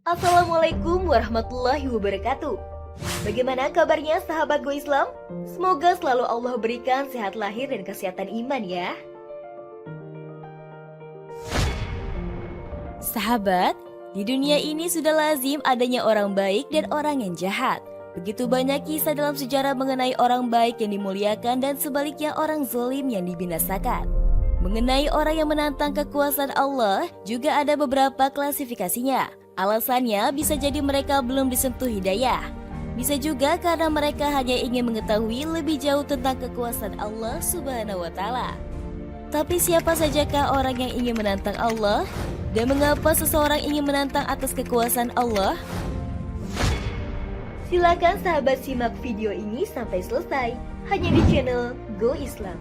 Assalamualaikum warahmatullahi wabarakatuh. Bagaimana kabarnya sahabat Go Islam? Semoga selalu Allah berikan sehat lahir dan kesehatan iman ya. Sahabat, di dunia ini sudah lazim adanya orang baik dan orang yang jahat. Begitu banyak kisah dalam sejarah mengenai orang baik yang dimuliakan dan sebaliknya orang zalim yang dibinasakan. Mengenai orang yang menantang kekuasaan Allah, juga ada beberapa klasifikasinya. Alasannya bisa jadi mereka belum disentuh hidayah. Bisa juga karena mereka hanya ingin mengetahui lebih jauh tentang kekuasaan Allah Subhanahu wa Ta'ala. Tapi siapa sajakah orang yang ingin menantang Allah? Dan mengapa seseorang ingin menantang atas kekuasaan Allah? Silakan sahabat simak video ini sampai selesai hanya di channel Go Islam.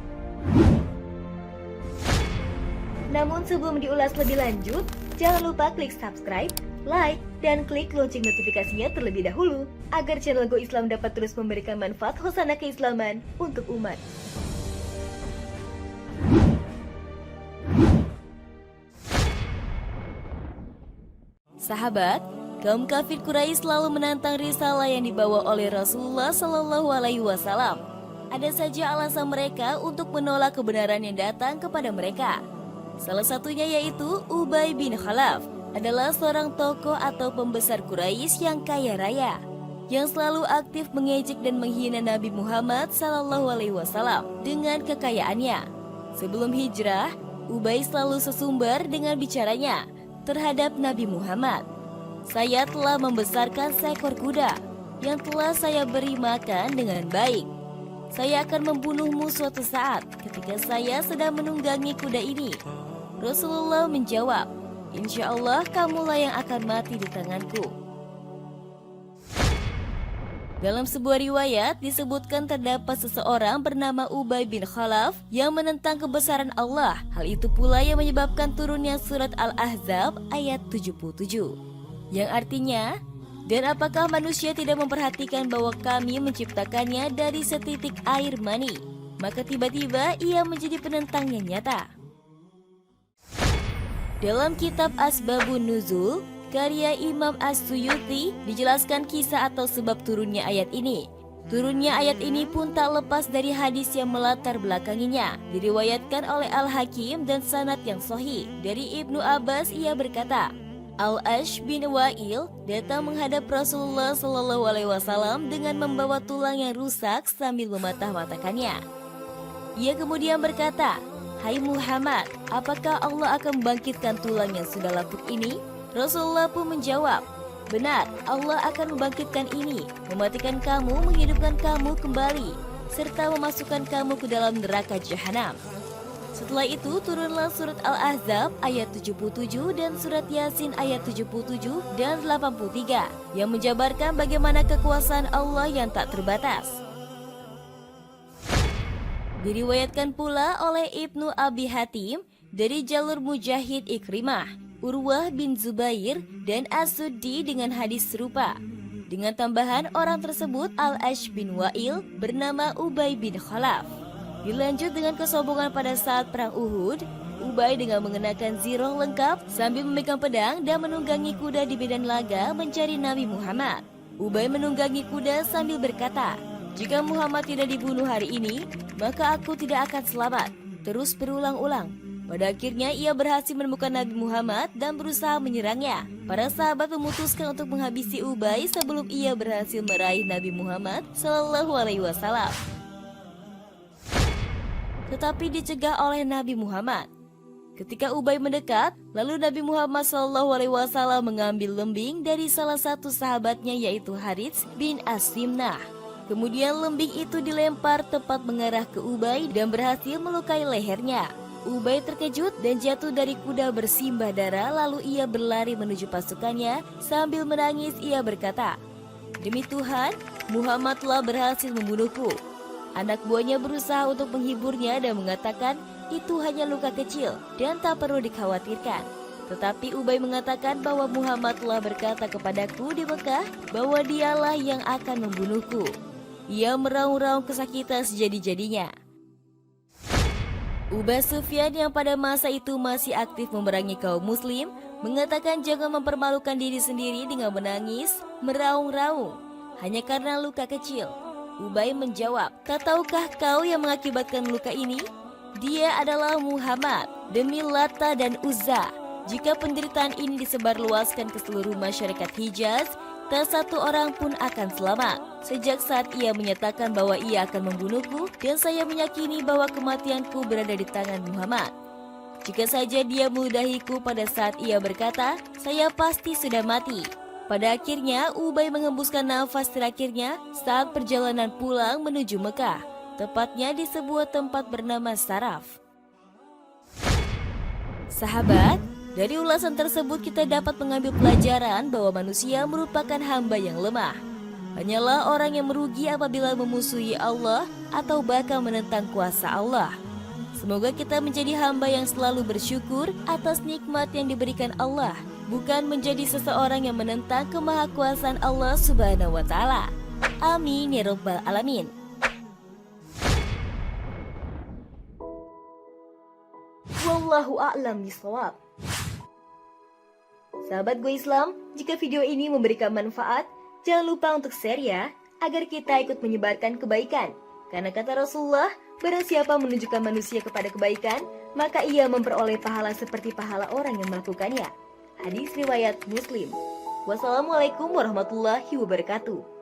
Namun sebelum diulas lebih lanjut, jangan lupa klik subscribe, like, dan klik lonceng notifikasinya terlebih dahulu agar channel Go Islam dapat terus memberikan manfaat hosana keislaman untuk umat. Sahabat, kaum kafir Quraisy selalu menantang risalah yang dibawa oleh Rasulullah Shallallahu Alaihi Wasallam. Ada saja alasan mereka untuk menolak kebenaran yang datang kepada mereka. Salah satunya yaitu Ubay bin Khalaf adalah seorang tokoh atau pembesar Quraisy yang kaya raya, yang selalu aktif mengejek dan menghina Nabi Muhammad Shallallahu Alaihi Wasallam dengan kekayaannya. Sebelum hijrah, Ubay selalu sesumbar dengan bicaranya terhadap Nabi Muhammad. Saya telah membesarkan seekor kuda yang telah saya beri makan dengan baik. Saya akan membunuhmu suatu saat ketika saya sedang menunggangi kuda ini. Rasulullah menjawab, "Insya Allah kamulah yang akan mati di tanganku." Dalam sebuah riwayat disebutkan terdapat seseorang bernama Ubay bin Khalaf yang menentang kebesaran Allah. Hal itu pula yang menyebabkan turunnya surat Al-Ahzab ayat 77. Yang artinya, dan apakah manusia tidak memperhatikan bahwa kami menciptakannya dari setitik air mani? Maka tiba-tiba ia menjadi penentang yang nyata. Dalam kitab Asbabun Nuzul, karya Imam As-Suyuti, dijelaskan kisah atau sebab turunnya ayat ini. Turunnya ayat ini pun tak lepas dari hadis yang melatar belakanginya. Diriwayatkan oleh Al-Hakim dan sanad yang sahih. Dari Ibnu Abbas ia berkata, Al-Ash bin Wa'il datang menghadap Rasulullah Shallallahu Alaihi Wasallam dengan membawa tulang yang rusak sambil mematah-matakannya. Ia kemudian berkata, "Hai Muhammad, apakah Allah akan membangkitkan tulang yang sudah lapuk ini?" Rasulullah pun menjawab, "Benar, Allah akan membangkitkan ini, mematikan kamu, menghidupkan kamu kembali, serta memasukkan kamu ke dalam neraka jahanam." Setelah itu turunlah surat Al-Ahzab ayat 77 dan surat Yasin ayat 77 dan 83 yang menjabarkan bagaimana kekuasaan Allah yang tak terbatas. Diriwayatkan pula oleh Ibnu Abi Hatim dari jalur Mujahid Ikrimah, Urwah bin Zubair, dan As-Suddi dengan hadis serupa. Dengan tambahan orang tersebut Al-Ash bin Wa'il bernama Ubay bin Khalaf. Dilanjut dengan kesombongan pada saat perang Uhud, Ubay dengan mengenakan zirah lengkap sambil memegang pedang dan menunggangi kuda di medan laga mencari Nabi Muhammad. Ubay menunggangi kuda sambil berkata, "Jika Muhammad tidak dibunuh hari ini, maka aku tidak akan selamat." Terus berulang-ulang. Pada akhirnya ia berhasil menemukan Nabi Muhammad dan berusaha menyerangnya. Para sahabat memutuskan untuk menghabisi Ubay sebelum ia berhasil meraih Nabi Muhammad Shallallahu Alaihi Wasallam. Tetapi dicegah oleh Nabi Muhammad. Ketika Ubay mendekat, lalu Nabi Muhammad SAW mengambil lembing dari salah satu sahabatnya yaitu Harits bin As-Simnah. Kemudian lembing itu dilempar tepat mengarah ke Ubay dan berhasil melukai lehernya. Ubay terkejut dan jatuh dari kuda bersimbah darah, lalu ia berlari menuju pasukannya sambil menangis. Ia berkata, "Demi Tuhan, Muhammad telah berhasil membunuhku." Anak buahnya berusaha untuk menghiburnya dan mengatakan itu hanya luka kecil dan tak perlu dikhawatirkan. Tetapi Ubay mengatakan bahwa Muhammad telah berkata kepadaku di Mekah bahwa dialah yang akan membunuhku. Ia meraung-raung kesakitan sejadi-jadinya. Ubay Sufyan yang pada masa itu masih aktif memerangi kaum muslim mengatakan jangan mempermalukan diri sendiri dengan menangis, meraung-raung hanya karena luka kecil. Ubay menjawab, "Tak tahukah kau yang mengakibatkan luka ini? Dia adalah Muhammad demi Lata dan Uzza. Jika penderitaan ini disebarluaskan ke seluruh masyarakat Hijaz, tak satu orang pun akan selamat. Sejak saat ia menyatakan bahwa ia akan membunuhku dan saya meyakini bahwa kematianku berada di tangan Muhammad. Jika saja dia meludahiku pada saat ia berkata, saya pasti sudah mati." Pada akhirnya, Ubay mengembuskan nafas terakhirnya saat perjalanan pulang menuju Mekah, tepatnya di sebuah tempat bernama Saraf. Sahabat, dari ulasan tersebut kita dapat mengambil pelajaran bahwa manusia merupakan hamba yang lemah. Hanyalah orang yang merugi apabila memusuhi Allah atau bahkan menentang kuasa Allah. Semoga kita menjadi hamba yang selalu bersyukur atas nikmat yang diberikan Allah, bukan menjadi seseorang yang menentang kemahakuasaan Allah Subhanahu wa Ta'ala. Amin ya Rabbal Alamin. Wallahu a'lam bishawab. Sahabat Go Islam, jika video ini memberikan manfaat, jangan lupa untuk share ya, agar kita ikut menyebarkan kebaikan. Karena kata Rasulullah, barang siapa menunjukkan manusia kepada kebaikan, maka ia memperoleh pahala seperti pahala orang yang melakukannya. Hadis riwayat Muslim. Wassalamualaikum warahmatullahi wabarakatuh.